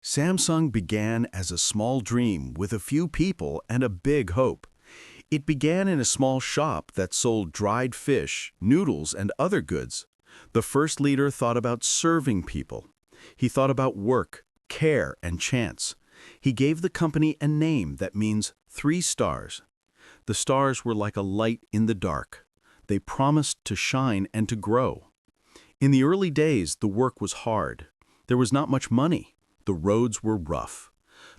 Samsung began as a small dream with a few people and a big hope. It began in a small shop that sold dried fish, noodles, and other goods. The first leader thought about serving people. He thought about work, care, and chance. He gave the company a name that means 3 stars. The stars were like a light in the dark. They promised to shine and to grow. In the early days, the work was hard. There was not much money. The roads were rough.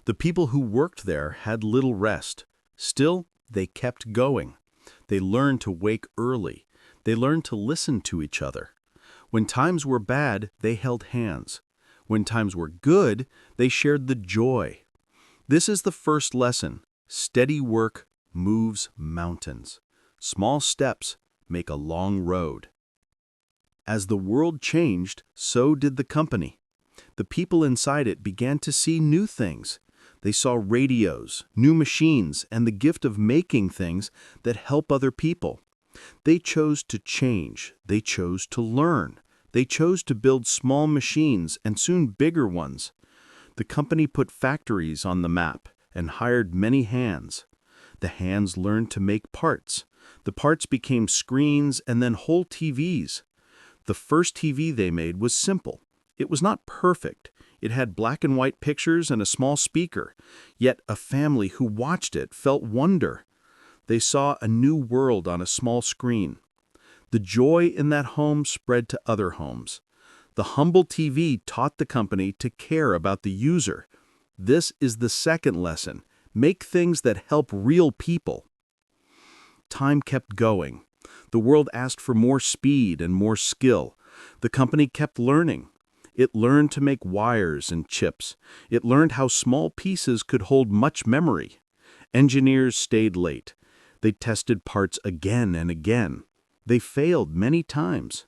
The people who worked there had little rest. Still, they kept going. They learned to wake early. They learned to listen to each other. When times were bad, they held hands. When times were good, they shared the joy. This is the first lesson. Steady work moves mountains. Small steps make a long road. As the world changed, so did the company. The people inside it began to see new things. They saw radios, new machines, and the gift of making things that help other people. They chose to change. They chose to learn. They chose to build small machines and soon bigger ones. The company put factories on the map and hired many hands. The hands learned to make parts. The parts became screens and then whole TVs. The first TV they made was simple. It was not perfect. It had black and white pictures and a small speaker. Yet a family who watched it felt wonder. They saw a new world on a small screen. The joy in that home spread to other homes. The humble TV taught the company to care about the user. This is the second lesson. Make things that help real people. Time kept going. The world asked for more speed and more skill. The company kept learning. It learned to make wires and chips. It learned how small pieces could hold much memory. Engineers stayed late. They tested parts again and again. They failed many times.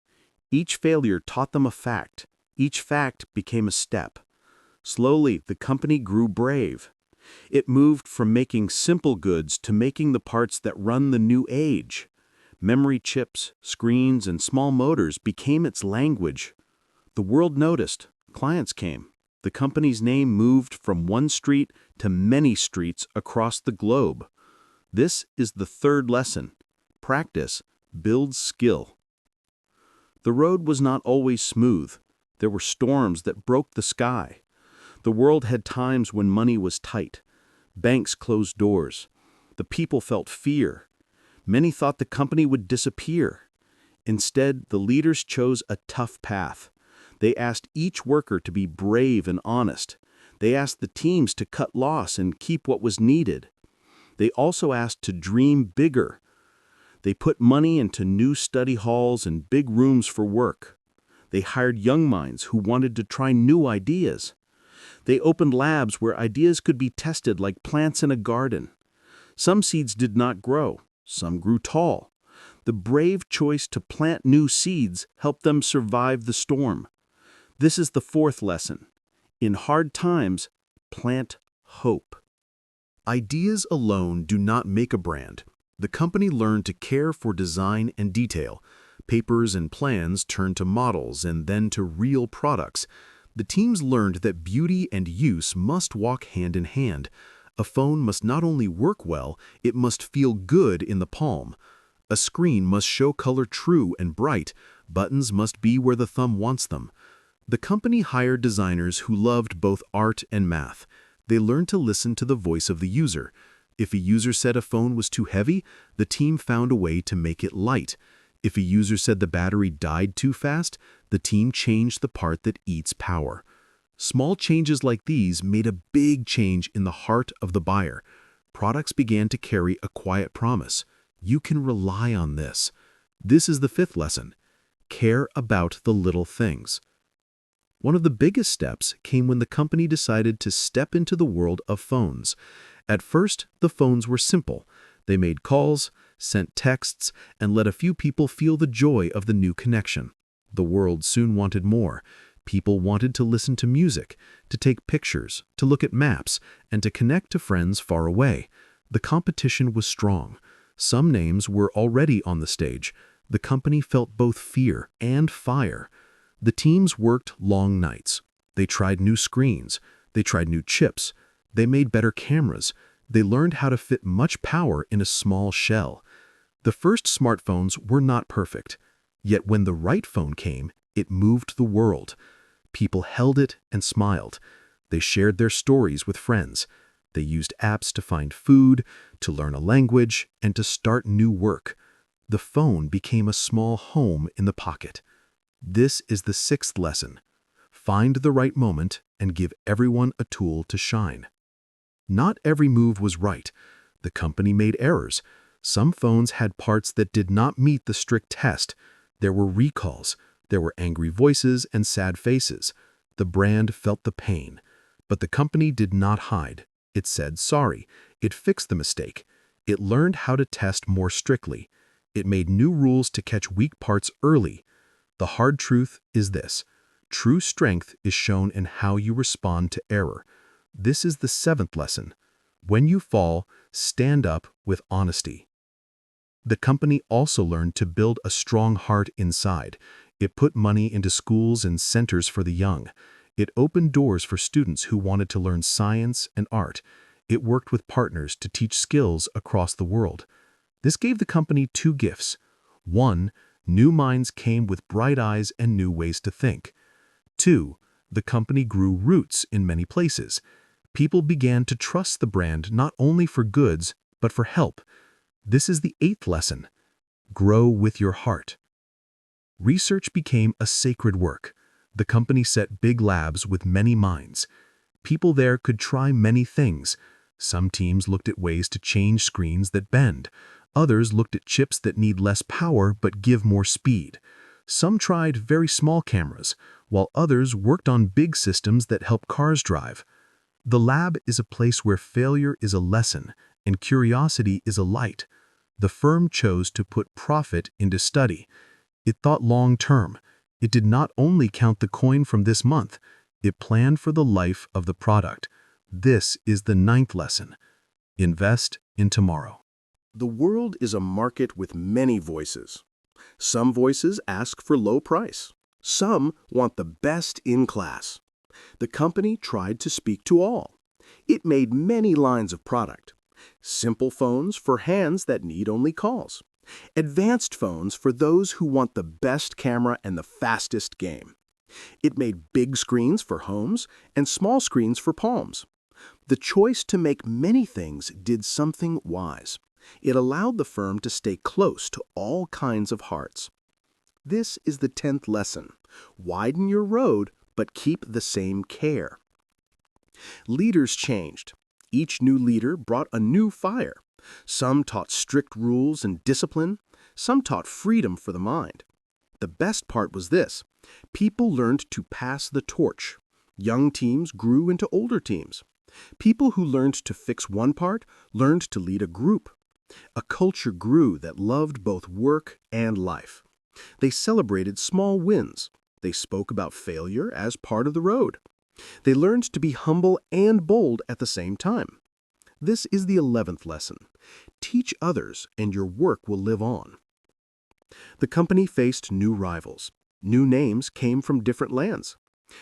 Each failure taught them a fact. Each fact became a step. Slowly, the company grew brave. It moved from making simple goods to making the parts that run the new age. Memory chips, screens, and small motors became its language. The world noticed. Clients came. The company's name moved from one street to many streets across the globe. This is the third lesson. Practice builds skill. The road was not always smooth. There were storms that broke the sky. The world had times when money was tight. Banks closed doors. The people felt fear. Many thought the company would disappear. Instead, the leaders chose a tough path. They asked each worker to be brave and honest. They asked the teams to cut loss and keep what was needed. They also asked to dream bigger. They put money into new study halls and big rooms for work. They hired young minds who wanted to try new ideas. They opened labs where ideas could be tested like plants in a garden. Some seeds did not grow. Some grew tall. The brave choice to plant new seeds helped them survive the storm. This is the fourth lesson. In hard times, plant hope. Ideas alone do not make a brand. The company learned to care for design and detail. Papers and plans turned to models and then to real products. The teams learned that beauty and use must walk hand in hand. A phone must not only work well, it must feel good in the palm. A screen must show color true and bright. Buttons must be where the thumb wants them. The company hired designers who loved both art and math. They learned to listen to the voice of the user. If a user said a phone was too heavy, the team found a way to make it light. If a user said the battery died too fast, the team changed the part that eats power. Small changes like these made a big change in the heart of the buyer. Products began to carry a quiet promise. You can rely on this. This is the fifth lesson. Care about the little things. One of the biggest steps came when the company decided to step into the world of phones. At first, the phones were simple. They made calls, sent texts, and let a few people feel the joy of the new connection. The world soon wanted more. People wanted to listen to music, to take pictures, to look at maps, and to connect to friends far away. The competition was strong. Some names were already on the stage. The company felt both fear and fire. The teams worked long nights. They tried new screens. They tried new chips. They made better cameras. They learned how to fit much power in a small shell. The first smartphones were not perfect. Yet when the right phone came, it moved the world. People held it and smiled. They shared their stories with friends. They used apps to find food, to learn a language, and to start new work. The phone became a small home in the pocket. This is the sixth lesson. Find the right moment and give everyone a tool to shine. Not every move was right. The company made errors. Some phones had parts that did not meet the strict test. There were recalls. There were angry voices and sad faces. The brand felt the pain. But the company did not hide. It said sorry. It fixed the mistake. It learned how to test more strictly. It made new rules to catch weak parts early. The hard truth is this: true strength is shown in how you respond to error. This is the seventh lesson. When you fall, stand up with honesty. The company also learned to build a strong heart inside. It put money into schools and centers for the young. It opened doors for students who wanted to learn science and art. It worked with partners to teach skills across the world. This gave the company two gifts. One, new minds came with bright eyes and new ways to think. Two, the company grew roots in many places. People began to trust the brand not only for goods, but for help. This is the eighth lesson. Grow with your heart. Research became a sacred work. The company set big labs with many minds. People there could try many things. Some teams looked at ways to change screens that bend. Others looked at chips that need less power but give more speed. Some tried very small cameras, while others worked on big systems that help cars drive. The lab is a place where failure is a lesson and curiosity is a light. The firm chose to put profit into study. It thought long-term. It did not only count the coin from this month. It planned for the life of the product. This is the ninth lesson. Invest in tomorrow. The world is a market with many voices. Some voices ask for low price. Some want the best in class. The company tried to speak to all. It made many lines of product. Simple phones for hands that need only calls. Advanced phones for those who want the best camera and the fastest game. It made big screens for homes and small screens for palms. The choice to make many things did something wise. It allowed the firm to stay close to all kinds of hearts. This is the 10th lesson. Widen your road, but keep the same care. Leaders changed. Each new leader brought a new fire. Some taught strict rules and discipline. Some taught freedom for the mind. The best part was this: people learned to pass the torch. Young teams grew into older teams. People who learned to fix one part learned to lead a group. A culture grew that loved both work and life. They celebrated small wins. They spoke about failure as part of the road. They learned to be humble and bold at the same time. This is the 11th lesson. Teach others and your work will live on. The company faced new rivals. New names came from different lands.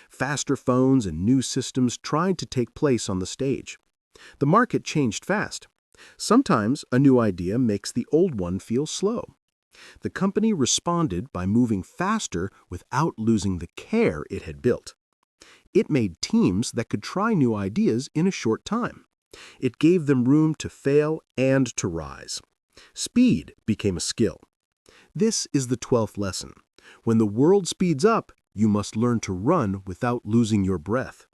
Faster phones and new systems tried to take place on the stage. The market changed fast. Sometimes a new idea makes the old one feel slow. The company responded by moving faster without losing the care it had built. It made teams that could try new ideas in a short time. It gave them room to fail and to rise. Speed became a skill. This is the 12th lesson. When the world speeds up, you must learn to run without losing your breath.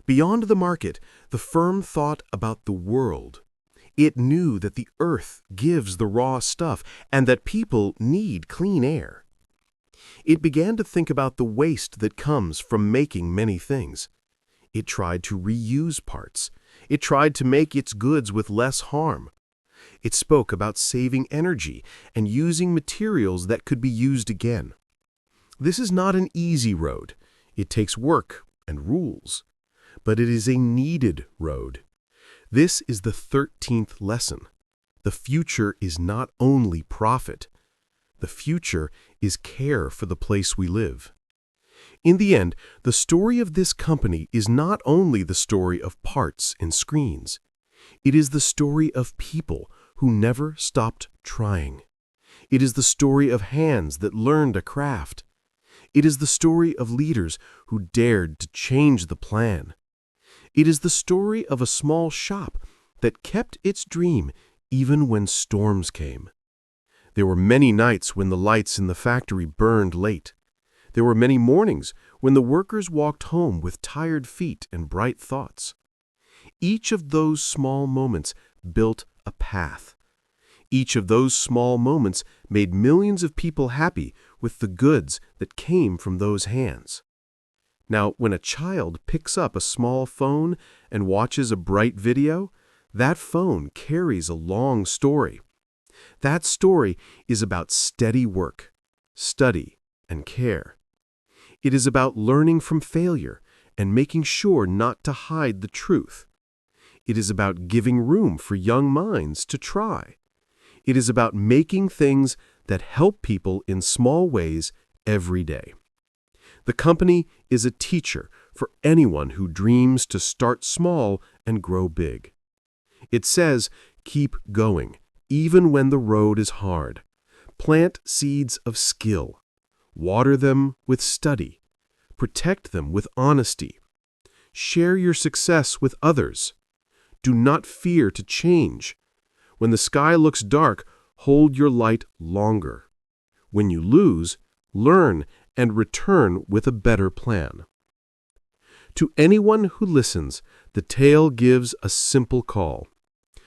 Beyond the market, the firm thought about the world. It knew that the earth gives the raw stuff and that people need clean air. It began to think about the waste that comes from making many things. It tried to reuse parts. It tried to make its goods with less harm. It spoke about saving energy and using materials that could be used again. This is not an easy road. It takes work and rules. But it is a needed road. This is the 13th lesson. The future is not only profit. The future is care for the place we live. In the end, the story of this company is not only the story of parts and screens. It is the story of people who never stopped trying. It is the story of hands that learned a craft. It is the story of leaders who dared to change the plan. It is the story of a small shop that kept its dream even when storms came. There were many nights when the lights in the factory burned late. There were many mornings when the workers walked home with tired feet and bright thoughts. Each of those small moments built a path. Each of those small moments made millions of people happy with the goods that came from those hands. Now, when a child picks up a small phone and watches a bright video, that phone carries a long story. That story is about steady work, study, and care. It is about learning from failure and making sure not to hide the truth. It is about giving room for young minds to try. It is about making things that help people in small ways every day. The company is a teacher for anyone who dreams to start small and grow big. It says, keep going, even when the road is hard. Plant seeds of skill. Water them with study. Protect them with honesty. Share your success with others. Do not fear to change. When the sky looks dark, hold your light longer. When you lose, learn and return with a better plan. To anyone who listens, the tale gives a simple call.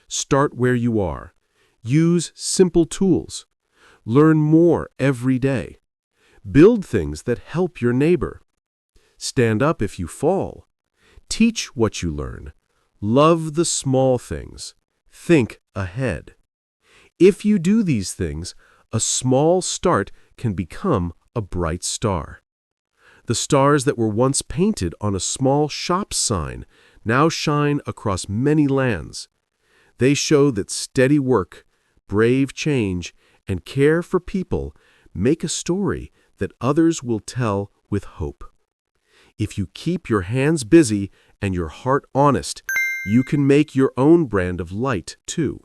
Start where you are. Use simple tools. Learn more every day. Build things that help your neighbor. Stand up if you fall. Teach what you learn. Love the small things. Think ahead. If you do these things, a small start can become a bright star. The stars that were once painted on a small shop sign now shine across many lands. They show that steady work, brave change, and care for people make a story that others will tell with hope. If you keep your hands busy and your heart honest, you can make your own brand of light too.